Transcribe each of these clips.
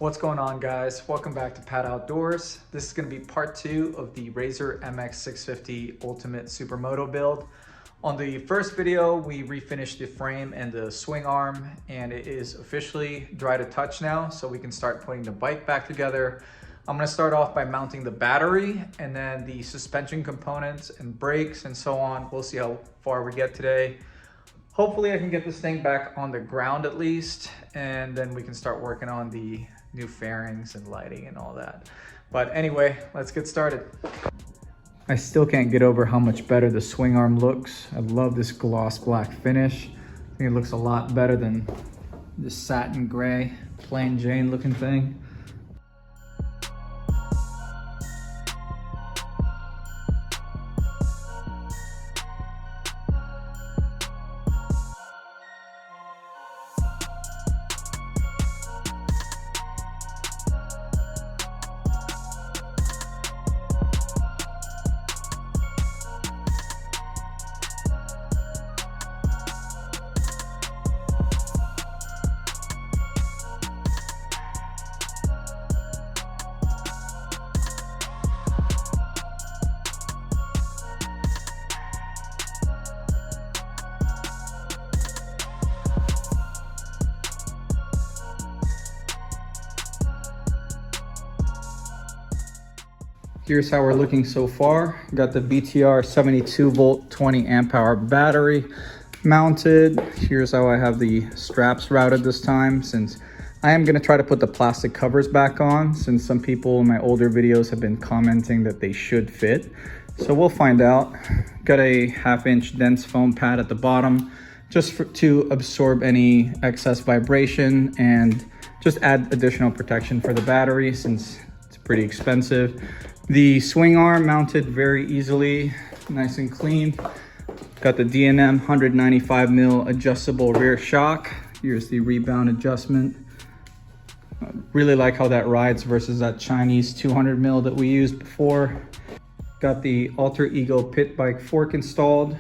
What's going on, guys? Welcome back to Pat Outdoors. This is going to be part 2 of the Razor MX650 Ultimate Supermoto build. On the first video, we refinished the frame and the swing arm, and it is officially dry to touch now, so we can start putting the bike back together. I'm going to start off by mounting the battery and then the suspension components and brakes and so on. We'll see how far we get today. Hopefully I can get this thing back on the ground at least, and then we can start working on the new fairings and lighting and all that. But anyway, let's get started. I still can't get over how much better the swing arm looks. I love this gloss black finish. I think it looks a lot better than this satin gray, plain Jane looking thing. Here's how we're looking so far. Got the BTR 72 volt 20 amp hour battery mounted. Here's how I have the straps routed this time, since I am going to try to put the plastic covers back on, since some people in my older videos have been commenting that they should fit. So we'll find out. Got a 1/2 inch dense foam pad at the bottom just to absorb any excess vibration and just add additional protection for the battery since it's pretty expensive. The swing arm mounted very easily, nice and clean. Got the D&M 195mm adjustable rear shock. Here's the rebound adjustment. I really like how that rides versus that Chinese 200mm that we used before. Got the Alter Ego pit bike fork installed.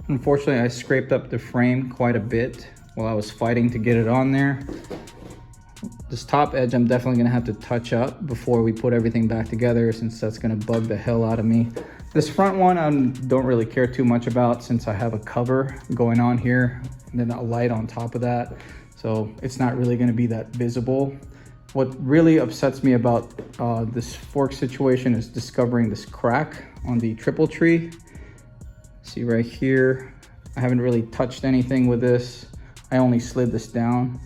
Unfortunately, I scraped up the frame quite a bit while I was fighting to get it on there. This top edge I'm definitely gonna have to touch up before we put everything back together, since that's gonna bug the hell out of me. This front one I don't really care too much about, since I have a cover going on here and then a light on top of that, so it's not really gonna be that visible. What really upsets me about this fork situation is discovering this crack on the triple tree. See right here, I haven't really touched anything with this. I only slid this down.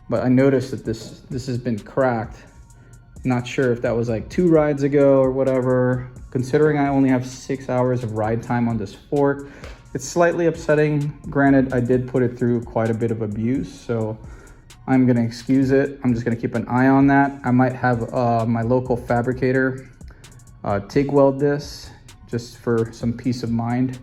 But I noticed that this has been cracked. Not sure if that was like 2 rides ago or whatever. Considering I only have 6 hours of ride time on this fork, it's slightly upsetting. Granted, I did put it through quite a bit of abuse, so I'm gonna excuse it. I'm just gonna keep an eye on that. I might have my local fabricator TIG weld this just for some peace of mind.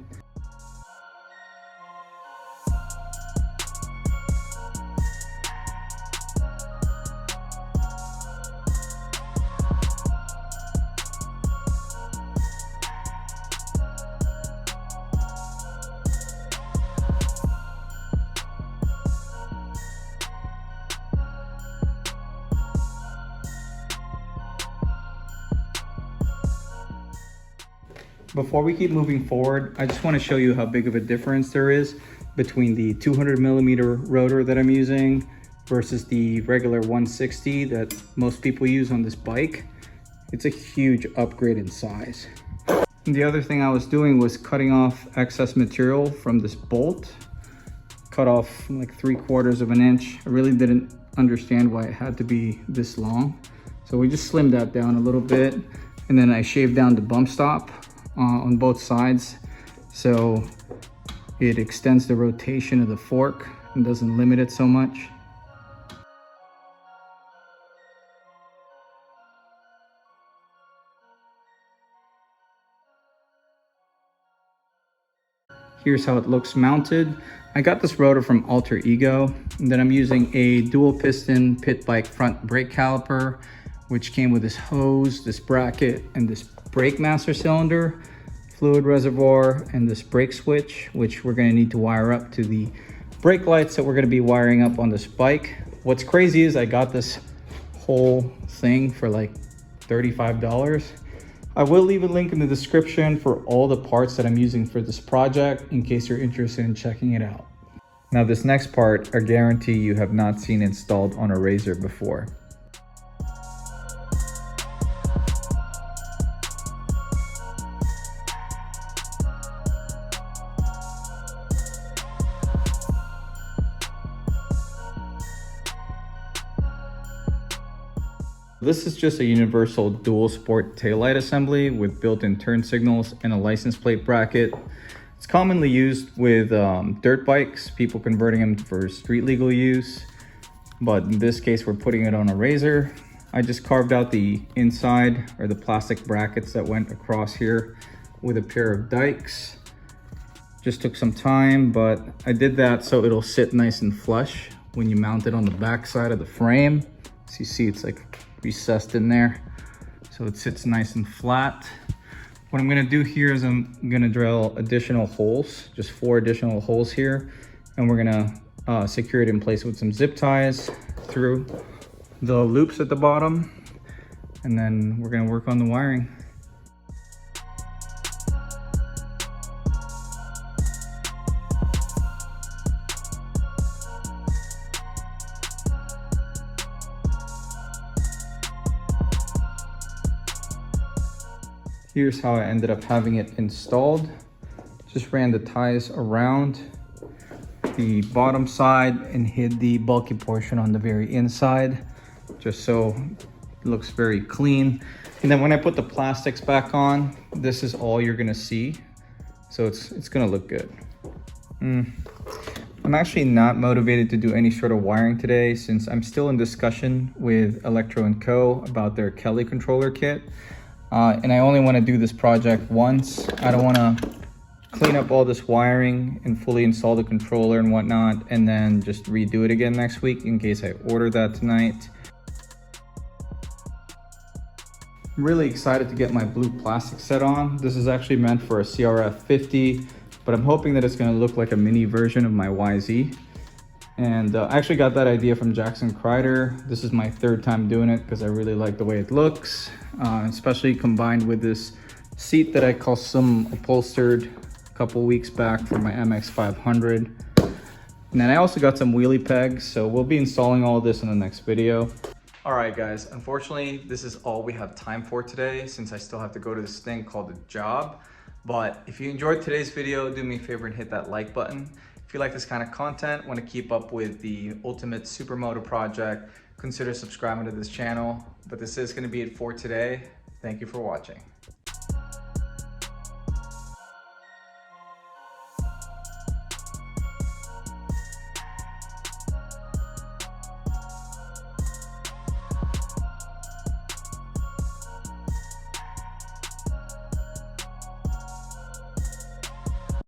Before we keep moving forward, I just want to show you how big of a difference there is between the 200mm rotor that I'm using versus the regular 160 that most people use on this bike. It's a huge upgrade in size. And the other thing I was doing was cutting off excess material from this bolt. Cut off like 3/4 of an inch. I really didn't understand why it had to be this long. So we just slimmed that down a little bit, and then I shaved down the bump stop on both sides, so it extends the rotation of the fork and doesn't limit it so much. Here's how it looks mounted. I got this rotor from Alter Ego, and then I'm using a dual piston pit bike front brake caliper, which came with this hose, this bracket, and this brake master cylinder, fluid reservoir, and this brake switch, which we're gonna need to wire up to the brake lights that we're gonna be wiring up on this bike. What's crazy is I got this whole thing for like $35. I will leave a link in the description for all the parts that I'm using for this project in case you're interested in checking it out. Now this next part, I guarantee you have not seen installed on a Razor before. This is just a universal dual sport taillight assembly with built-in turn signals and a license plate bracket. It's commonly used with dirt bikes, people converting them for street legal use. But in this case, we're putting it on a Razor. I just carved out the inside or the plastic brackets that went across here with a pair of dikes. Just took some time, but I did that so it'll sit nice and flush when you mount it on the back side of the frame. So you see it's like recessed in there, so it sits nice and flat. What I'm gonna do here is I'm gonna drill additional holes, just 4 additional holes here, and we're gonna secure it in place with some zip ties through the loops at the bottom, and then we're gonna work on the wiring. Here's how I ended up having it installed. Just ran the ties around the bottom side and hid the bulky portion on the very inside, just so it looks very clean. And then when I put the plastics back on, this is all you're gonna see. So it's gonna look good. I'm actually not motivated to do any sort of wiring today since I'm still in discussion with Electro & Co. about their Kelly controller kit. And I only want to do this project once. I don't want to clean up all this wiring and fully install the controller and whatnot and then just redo it again next week in case I order that tonight. I'm really excited to get my blue plastic set on. This is actually meant for a CRF 50, but I'm hoping that it's going to look like a mini version of my YZ. And I actually got that idea from Jackson Kreider. This is my 3rd time doing it because I really like the way it looks, especially combined with this seat that I custom upholstered a couple weeks back for my MX500. And then I also got some wheelie pegs, so we'll be installing all this in the next video. All right, guys, unfortunately, this is all we have time for today since I still have to go to this thing called a job. But if you enjoyed today's video, do me a favor and hit that like button. If you like this kind of content, want to keep up with the ultimate supermoto project, consider subscribing to this channel. But this is going to be it for today. Thank you for watching.